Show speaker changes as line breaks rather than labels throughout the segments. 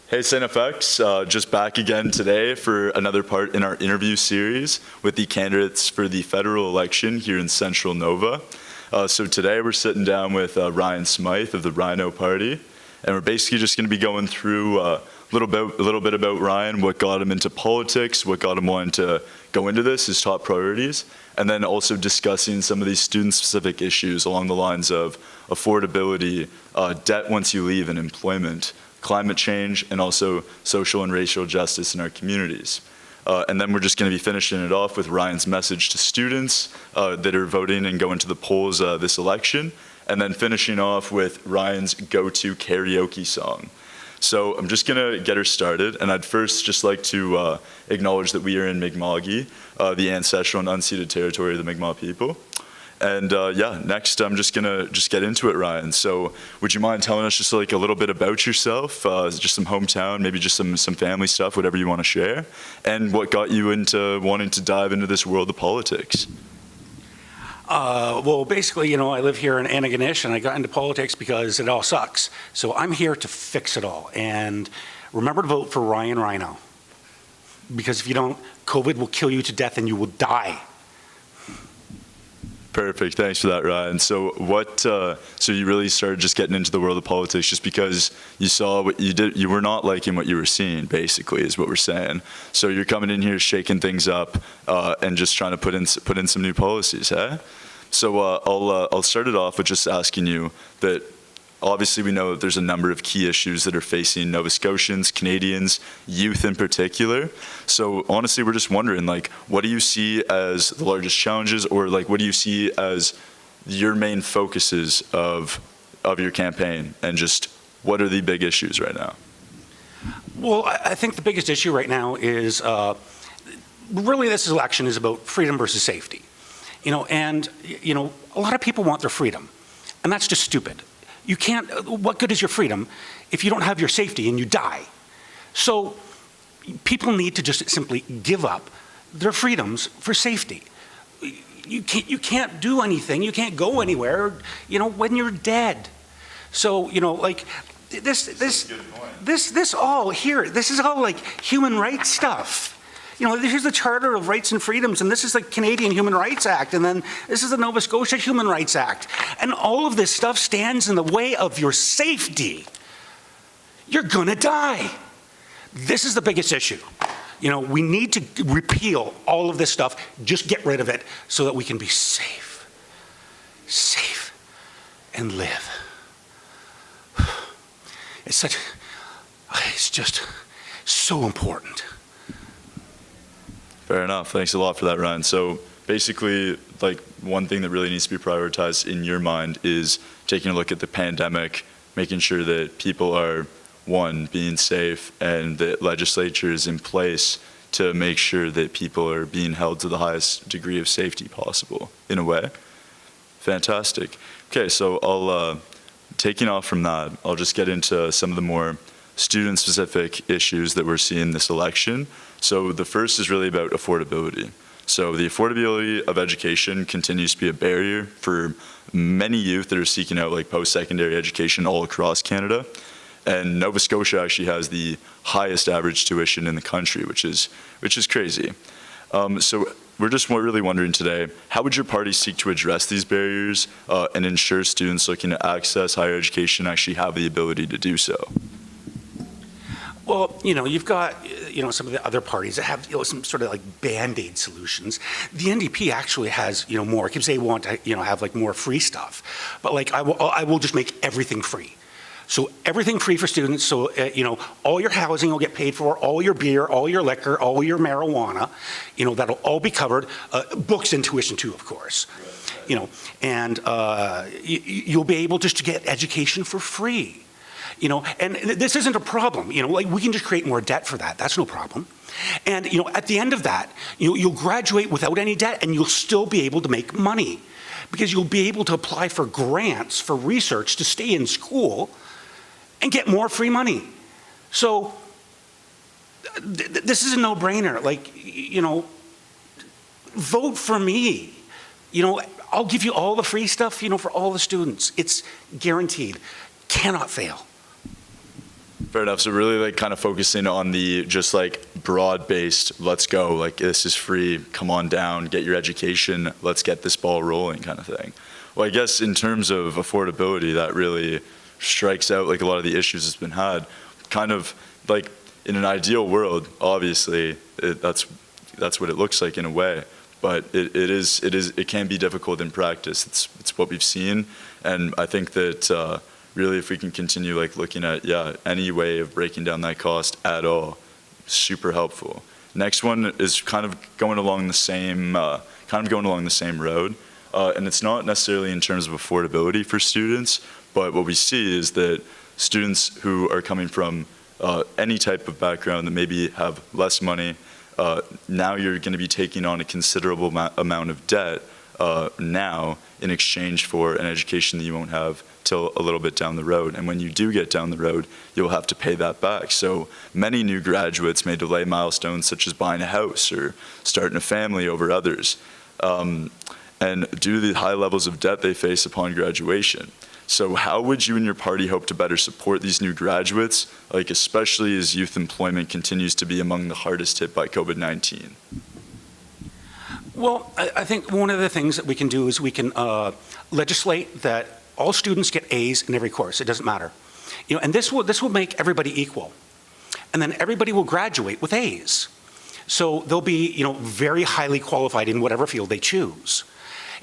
Hey StFX, just back again today for another part in our interview series with the candidates for the federal election here in Central Nova. So today we're sitting down with Ryan Smyth of the Rhino Party, and we're basically just going to be going through a little bit about Ryan, what got him into politics, what got him wanting to go into this, his top priorities, and then also discussing some of these student-specific issues along the lines of affordability, debt once you leave, and employment, climate change, and also social and racial justice in our communities. And then we're just going to be finishing it off with Ryan's message to students that are voting and going to the polls this election, and then finishing off with Ryan's go-to karaoke song. So I'm just going to get her started, and I'd first just like to acknowledge that we are in Mi'kmaq, the ancestral and unceded territory of the Mi'kmaq people. And yeah, next I'm just gonna get into it, Ryan. So would you mind telling us just like a little bit about yourself, just some hometown, maybe just some family stuff, whatever you want to share, and what got you into wanting to dive into this world of politics?
Well, basically, I live here in Antigonish, and I got into politics because it all sucks. So I'm here to fix it all. And remember to vote for Ryan Rhino, because if you don't, COVID will kill you to death and you will die.
Perfect. Thanks for that, Ryan. So so you really started just getting into the world of politics just because you saw what you did, you were not liking what you were seeing, basically, is what we're saying. So you're coming in here shaking things up and just trying to put in some new policies, eh? So I'll start it off with just asking you that obviously we know that there's a number of key issues that are facing Nova Scotians, Canadians, youth in particular. So honestly, we're just wondering, like, what do you see as the largest challenges, or like, what do you see as your main focuses of your campaign, and just what are the big issues right now?
Well, I think the biggest issue right now is really this election is about freedom versus safety. And a lot of people want their freedom, and that's just stupid. You can't, what good is your freedom if you don't have your safety and you die? So people need to just simply give up their freedoms for safety. You can't do anything, you can't go anywhere, when you're dead. So, like this all here, this is all like human rights stuff. Here's the Charter of Rights and Freedoms, and this is the Canadian Human Rights Act, and then this is the Nova Scotia Human Rights Act. And all of this stuff stands in the way of your safety. You're gonna die. This is the biggest issue. We need to repeal all of this stuff, just get rid of it so that we can be safe, and live. It's just so important.
Fair enough. Thanks a lot for that, Ryan. So basically, like, one thing that really needs to be prioritized in your mind is taking a look at the pandemic, making sure that people are, one, being safe, and that legislature is in place to make sure that people are being held to the highest degree of safety possible, in a way. Fantastic. Okay, so taking off from that, I'll just get into some of the more student-specific issues that we're seeing this election. So the first is really about affordability. So the affordability of education continues to be a barrier for many youth that are seeking out like post-secondary education all across Canada. And Nova Scotia actually has the highest average tuition in the country, which is crazy. So we're just really wondering today, how would your party seek to address these barriers and ensure students looking to access higher education actually have the ability to do so?
Well, you've got, some of the other parties that have, some sort of like Band-Aid solutions. The NDP actually has, more, because they want to, have like more free stuff. But like, I will just make everything free. So everything free for students. So, all your housing will get paid for, all your beer, all your liquor, all your marijuana, that'll all be covered. Books and tuition too, of course. And you'll be able just to get education for free. And this isn't a problem, like we can just create more debt for that. That's no problem. And, at the end of that, you'll graduate without any debt and you'll still be able to make money because you'll be able to apply for grants for research to stay in school and get more free money. So this is a no-brainer. Like, vote for me. I'll give you all the free stuff, for all the students. It's guaranteed. Cannot fail.
Fair enough. So really like kind of focusing on the just like broad-based, let's go, like this is free, come on down, get your education, let's get this ball rolling kind of thing. Well, I guess in terms of affordability, that really strikes out like a lot of the issues that's been had. Kind of like in an ideal world, obviously, that's what it looks like in a way. But it can be difficult in practice. It's what we've seen, and I think that really if we can continue like looking at any way of breaking down that cost at all, super helpful. Next one is kind of going along the same road, and it's not necessarily in terms of affordability for students, but what we see is that students who are coming from any type of background that maybe have less money, now you're going to be taking on a considerable amount of debt now in exchange for an education that you won't have till a little bit down the road. And when you do get down the road, you'll have to pay that back. So many new graduates may delay milestones such as buying a house or starting a family over others, and due to the high levels of debt they face upon graduation. So how would you and your party hope to better support these new graduates, like especially as youth employment continues to be among the hardest hit by COVID-19?
Well, I think one of the things that we can do is we can legislate that all students get A's in every course. It doesn't matter. And this will make everybody equal. And then everybody will graduate with A's. So they'll be, very highly qualified in whatever field they choose.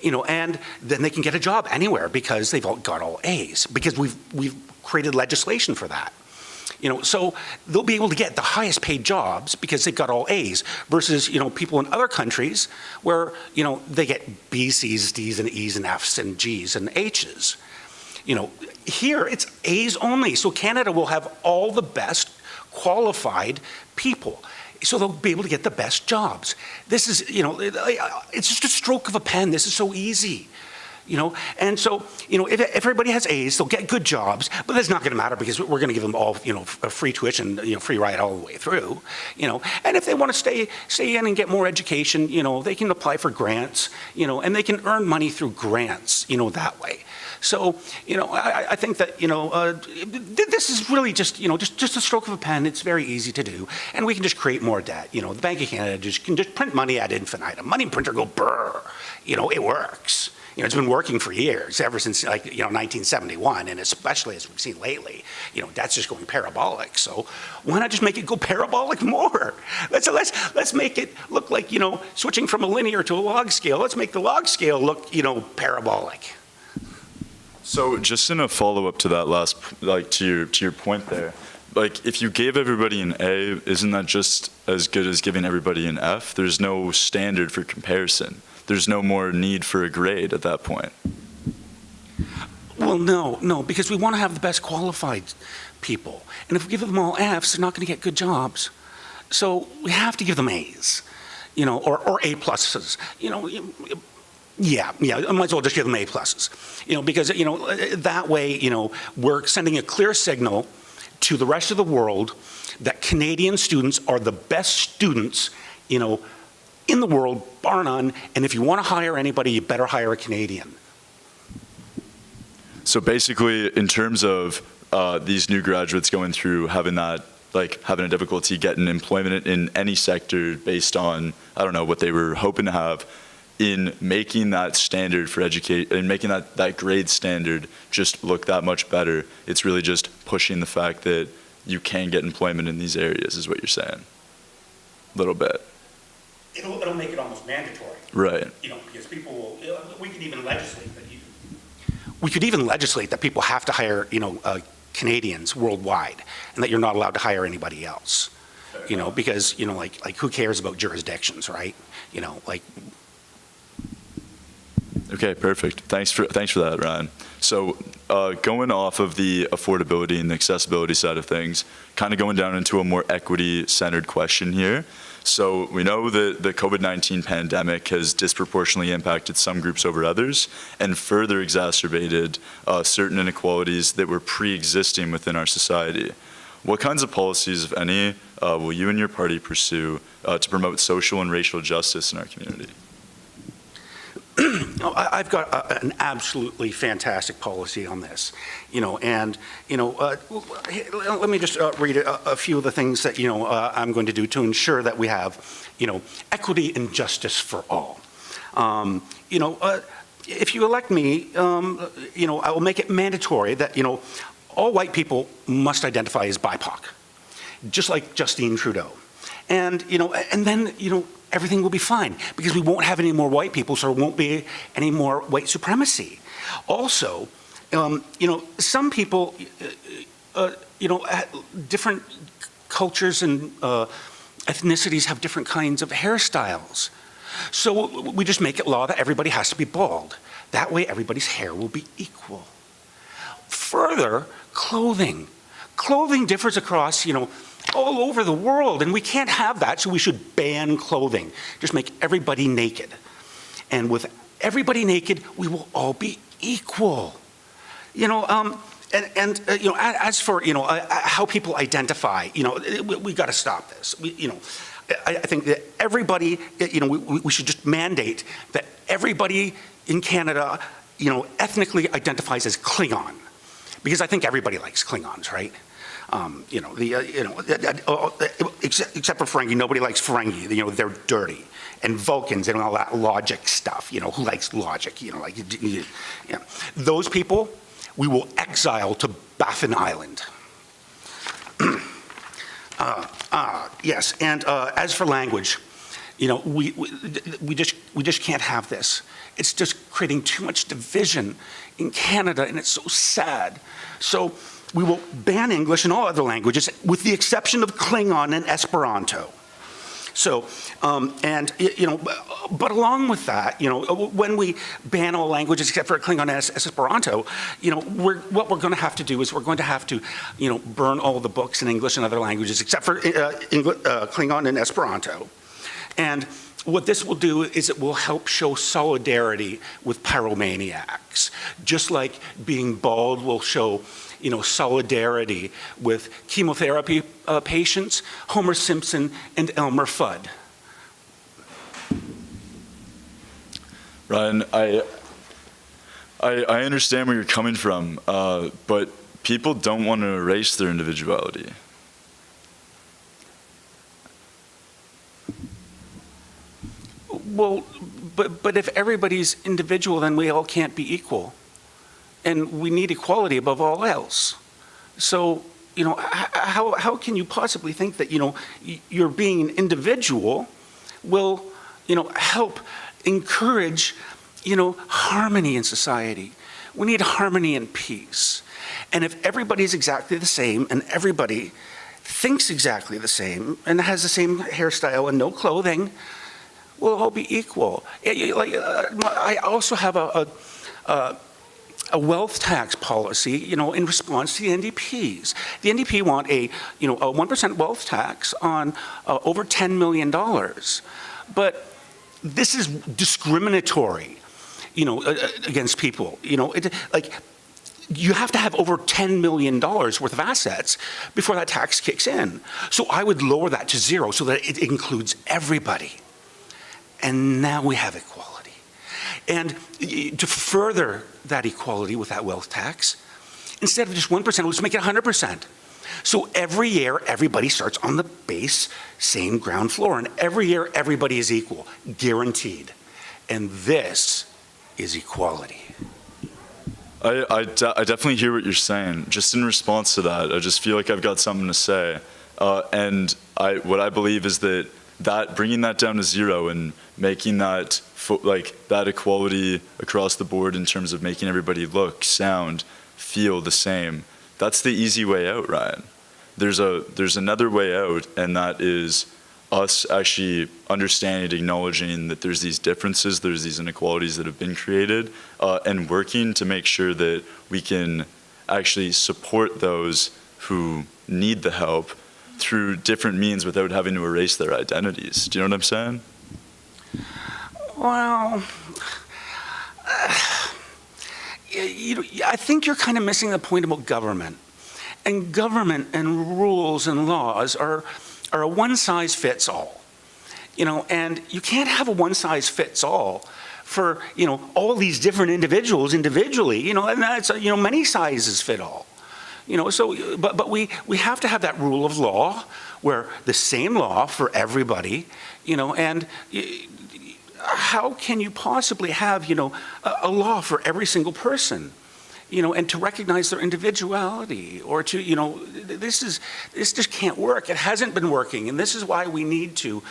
And then they can get a job anywhere because they've got all A's, because we've created legislation for that. So they'll be able to get the highest paid jobs because they've got all A's versus, people in other countries where, they get B's, C's, D's, and E's, and F's, and G's, and H's. Here it's A's only. So Canada will have all the best qualified people. So they'll be able to get the best jobs. This is, it's just a stroke of a pen. This is so easy. And so, if everybody has A's, they'll get good jobs, but that's not going to matter because we're going to give them all, a free tuition, free ride all the way through, and if they want to stay in and get more education, they can apply for grants, and they can earn money through grants, that way. So, I think that, this is really just a stroke of a pen. It's very easy to do, and we can just create more debt. The Bank of Canada can just print money ad infinitum. Money printer go brr, it works. It's been working for years, ever since 1971, and especially as we've seen lately, that's just going parabolic. So why not just make it go parabolic more? Let's make it look like, switching from a linear to a log scale. Let's make the log scale look, parabolic.
So just in a follow-up to that last, to your point there, if you gave everybody an A, isn't that just as good as giving everybody an F? There's no standard for comparison. There's no more need for a grade at that point. Well,
no, because we want to have the best qualified people. And if we give them all Fs, they're not going to get good jobs. So we have to give them A's, or A pluses, Yeah, I might as well just give them A pluses, because, that way, we're sending a clear signal to the rest of the world that Canadian students are the best students, in the world, bar none, and if you want to hire anybody, you better hire a Canadian.
So basically, in terms of these new graduates going through having a difficulty getting employment in any sector based on, I don't know, what they were hoping to have, in making that standard for education, and making that grade standard just look that much better, it's really just pushing the fact that you can get employment in these areas, is what you're saying. A little bit.
It'll make it almost mandatory.
Right.
Because people will, we could even legislate that people have to hire, Canadians worldwide, and that you're not allowed to hire anybody else. Because, who cares about jurisdictions, right?
Okay, perfect. Thanks for that, Ryan. So going off of the affordability and the accessibility side of things, kind of going down into a more equity-centered question here. So we know that the COVID-19 pandemic has disproportionately impacted some groups over others and further exacerbated certain inequalities that were pre-existing within our society. What kinds of policies, if any, will you and your party pursue to promote social and racial justice in our community?
I've got an absolutely fantastic policy on this, and, let me just read a few of the things that, I'm going to do to ensure that we have, equity and justice for all. If you elect me, I will make it mandatory that, all white people must identify as BIPOC, just like Justine Trudeau. And, and then, everything will be fine because we won't have any more white people, so there won't be any more white supremacy. Also, some people, different cultures and ethnicities have different kinds of hairstyles. So we just make it law that everybody has to be bald. That way everybody's hair will be equal. Further, clothing. Clothing differs across, all over the world, and we can't have that, so we should ban clothing. Just make everybody naked. And with everybody naked, we will all be equal. As for, how people identify, we got to stop this. I think that everybody, we should just mandate that everybody in Canada, ethnically identifies as Klingon, because I think everybody likes Klingons, right? Except for Ferengi, nobody likes Ferengi. They're dirty. And Vulcans and all that logic stuff. Who likes logic? Those people, we will exile to Baffin Island. Yes, and as for language, we just can't have this. It's just creating too much division in Canada, and it's so sad. So we will ban English and all other languages, with the exception of Klingon and Esperanto. So, but along with that, when we ban all languages except for Klingon and Esperanto, what we're going to have to do is we're going to have to, burn all the books in English and other languages except for Klingon and Esperanto. And what this will do is it will help show solidarity with pyromaniacs, just like being bald will show, solidarity with chemotherapy patients, Homer Simpson and Elmer Fudd.
Ryan, I understand where you're coming from, but people don't want to erase their individuality.
Well, but if everybody's individual, then we all can't be equal. And we need equality above all else. So, how can you possibly think that, you're being an individual will, help encourage, harmony in society? We need harmony and peace. And if everybody's exactly the same and everybody thinks exactly the same and has the same hairstyle and no clothing, we'll all be equal. I also have a wealth tax policy, in response to the NDPs. The NDP want a 1% wealth tax on over $10 million. But this is discriminatory, against people. You have to have over $10 million worth of assets before that tax kicks in. So I would lower that to zero so that it includes everybody. And now we have equality. And to further that equality with that wealth tax, instead of just 1%, let's make it 100%. So every year, everybody starts on the base, same ground floor. And every year, everybody is equal, guaranteed. And this is equality.
I definitely hear what you're saying. Just in response to that, I just feel like I've got something to say. And what I believe is that bringing that down to zero and making that that equality across the board in terms of making everybody look, sound, feel the same, that's the easy way out, Ryan. There's another way out, and that is us actually understanding and acknowledging that there's these differences, there's these inequalities that have been created, and working to make sure that we can actually support those who need the help through different means without having to erase their identities. Do you know what I'm saying?
Well, I think you're kind of missing the point about government. And government and rules and laws are a one-size-fits-all. And you can't have a one-size-fits-all for, all these different individuals individually, and that's, many sizes fit all. So, but we have to have that rule of law where the same law for everybody, and how can you possibly have, a law for every single person, and to recognize their individuality, or to, this just can't work. It hasn't been working, and this is why we need to,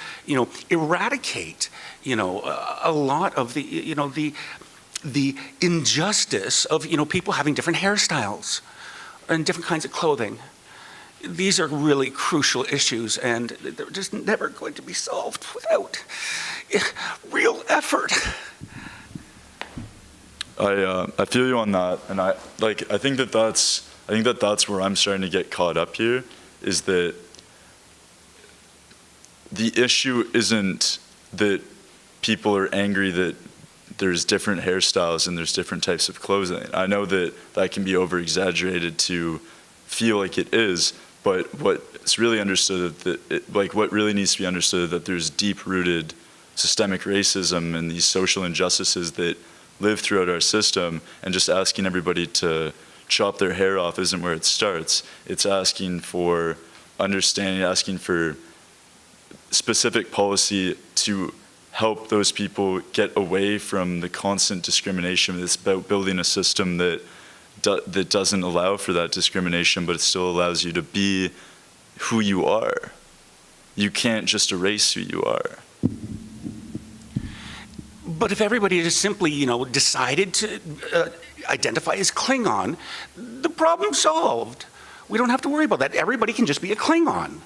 eradicate, a lot of the, the injustice of, people having different hairstyles and different kinds of clothing. These are really crucial issues, and they're just never going to be solved without real effort.
I feel you on that, and I think that's where I'm starting to get caught up here, is that the issue isn't that people are angry that there's different hairstyles and there's different types of clothing. I know that can be over-exaggerated to feel like it is, but what's really understood what really needs to be understood is that there's deep-rooted systemic racism and these social injustices that live throughout our system, and just asking everybody to chop their hair off isn't where it starts. It's asking for understanding, asking for specific policy to help those people get away from the constant discrimination. It's about building a system that doesn't allow for that discrimination, but it still allows you to be who you are. You can't just erase who you are.
But if everybody just simply, decided to identify as Klingon, the problem's solved. We don't have to worry about that. Everybody can just be a Klingon.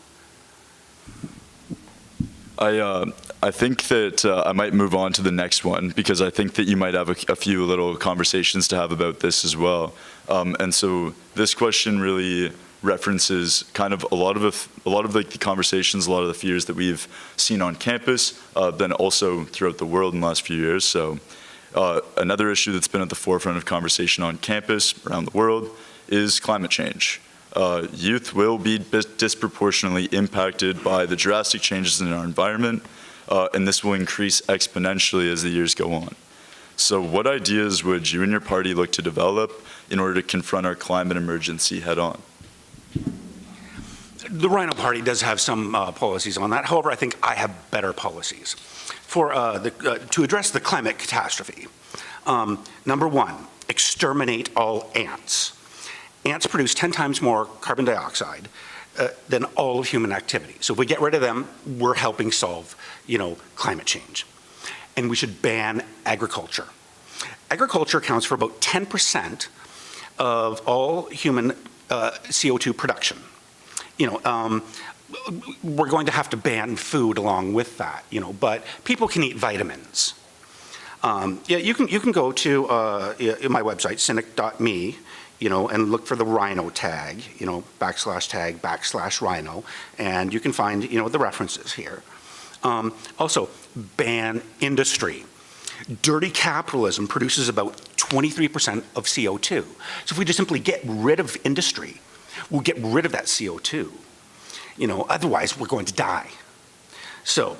I think that I might move on to the next one, because I think that you might have a few little conversations to have about this as well. And so this question really references kind of a lot of the conversations, a lot of the fears that we've seen on campus, then also throughout the world in the last few years. So another issue that's been at the forefront of conversation on campus around the world is climate change. Youth will be disproportionately impacted by the drastic changes in our environment, and this will increase exponentially as the years go on. So what ideas would you and your party look to develop in order to confront our climate emergency head on?
The Rhino Party does have some policies on that. However, I think I have better policies to address the climate catastrophe. Number one, exterminate all ants. Ants produce 10 times more carbon dioxide than all of human activity. So if we get rid of them, we're helping solve, climate change. And we should ban agriculture. Agriculture accounts for about 10% of all human CO2 production. We're going to have to ban food along with that, but people can eat vitamins. You can go to my website, cynic.me, and look for the rhino tag, /tag /rhino, and you can find, the references here. Also, ban industry. Dirty capitalism produces about 23% of CO2. So if we just simply get rid of industry, we'll get rid of that CO2. Otherwise we're going to die. So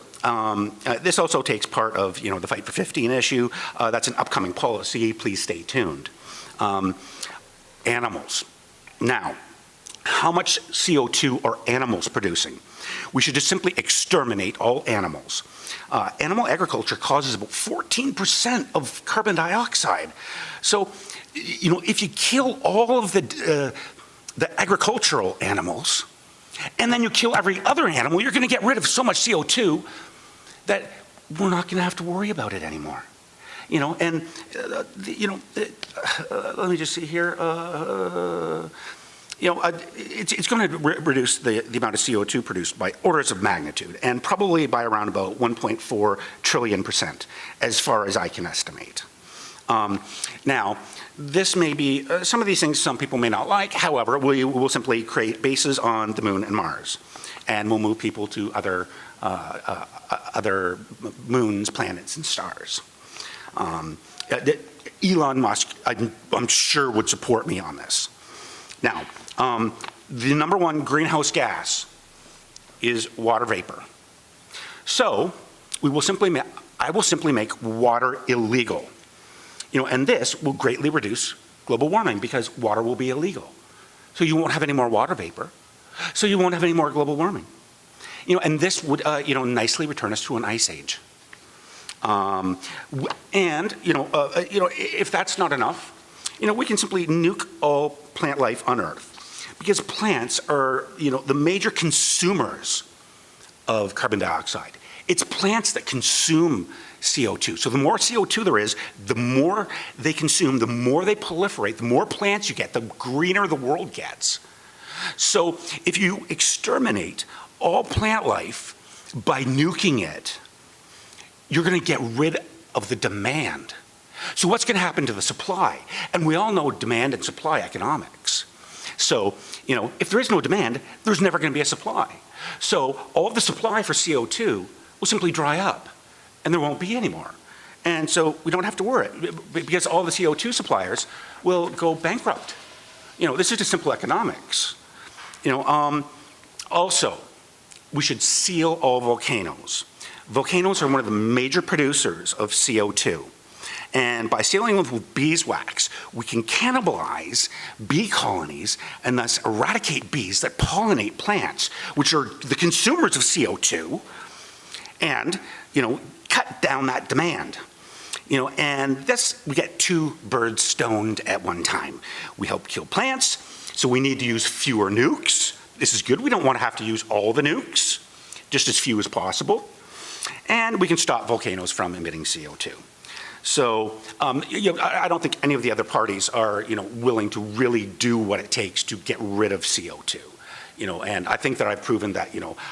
this also takes part of, the Fight for 15 issue. That's an upcoming policy. Please stay tuned. Animals. Now, how much CO2 are animals producing? We should just simply exterminate all animals. Animal agriculture causes about 14% of carbon dioxide. So, if you kill all of the agricultural animals, and then you kill every other animal, you're going to get rid of so much CO2 that we're not going to have to worry about it anymore. Let me just see here. It's going to reduce the amount of CO2 produced by orders of magnitude, and probably by around about 1.4 trillion%, as far as I can estimate. Now, this may be, some of these things some people may not like. However, we will simply create bases on the moon and Mars, and we'll move people to other moons, planets, and stars. Elon Musk, I'm sure, would support me on this. Now, the number one greenhouse gas is water vapor. So we will simply I will simply make water illegal. And this will greatly reduce global warming because water will be illegal. So you won't have any more water vapor. So you won't have any more global warming. And this would, nicely return us to an ice age. If that's not enough, we can simply nuke all plant life on Earth. Because plants are, the major consumers of carbon dioxide. It's plants that consume CO2. So the more CO2 there is, the more they consume, the more they proliferate, the more plants you get, the greener the world gets. So if you exterminate all plant life by nuking it, you're going to get rid of the demand. So what's going to happen to the supply? And we all know demand and supply economics. So, if there is no demand, there's never going to be a supply. So all of the supply for CO2 will simply dry up, and there won't be any more. And so we don't have to worry, because all the CO2 suppliers will go bankrupt. This is just simple economics. Also, we should seal all volcanoes. Volcanoes are one of the major producers of CO2. And by sealing them with beeswax, we can cannibalize bee colonies and thus eradicate bees that pollinate plants, which are the consumers of CO2, and, cut down that demand. And this, we get two birds stoned at one time. We help kill plants, so we need to use fewer nukes. This is good. We don't want to have to use all the nukes, just as few as possible. And we can stop volcanoes from emitting CO2. So I don't think any of the other parties are willing to really do what it takes to get rid of CO2. And I think that I've proven that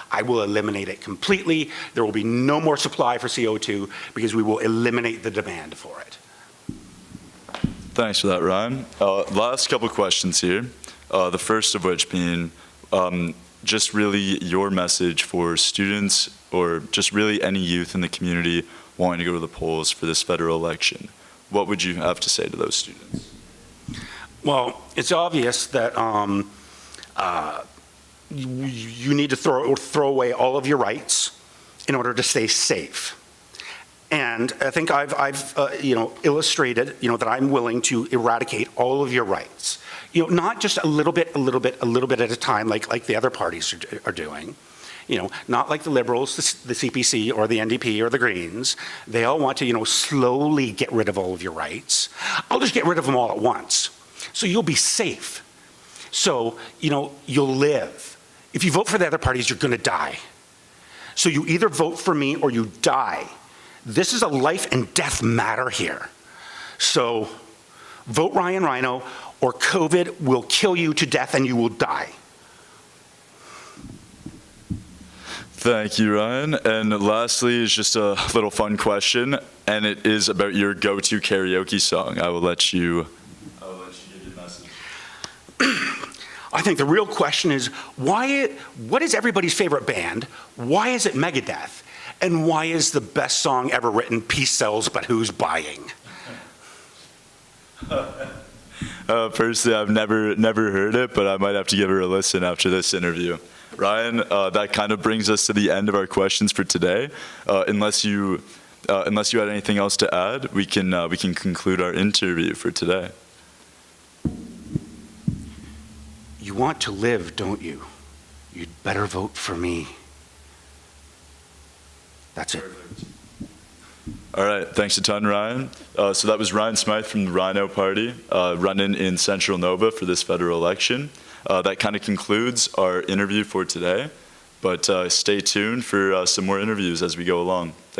I will eliminate it completely. There will be no more supply for CO2 because we will eliminate the demand for it.
Thanks for that, Ryan. Last couple questions here. The first of which being just really your message for students or just really any youth in the community wanting to go to the polls for this federal election. What would you have to say to those students?
Well, it's obvious that you need to throw away all of your rights in order to stay safe. And I think I've illustrated, that I'm willing to eradicate all of your rights. Not just a little bit at a time, like the other parties are doing. Not like the Liberals, the CPC, or the NDP, or the Greens. They all want to, slowly get rid of all of your rights. I'll just get rid of them all at once. So you'll be safe. So, you'll live. If you vote for the other parties, you're going to die. So you either vote for me or you die. This is a life and death matter here. So vote Ryan Rhino, or COVID will kill you to death and you will die.
Thank you, Ryan. And lastly is just a little fun question, and it is about your go-to karaoke song. I will let you give your message.
I think the real question is, what is everybody's favorite band? Why is it Megadeth? And why is the best song ever written, Peace Sells, But Who's Buying?
Personally, I've never heard it, but I might have to give her a listen after this interview. Ryan, that kind of brings us to the end of our questions for today. Unless you had anything else to add, we can conclude our interview for today.
You want to live, don't you? You'd better vote for me. That's it.
All right, thanks a ton, Ryan. So that was Ryan Smyth from the Rhino Party, running in Central Nova for this federal election. That kind of concludes our interview for today, but stay tuned for some more interviews as we go along.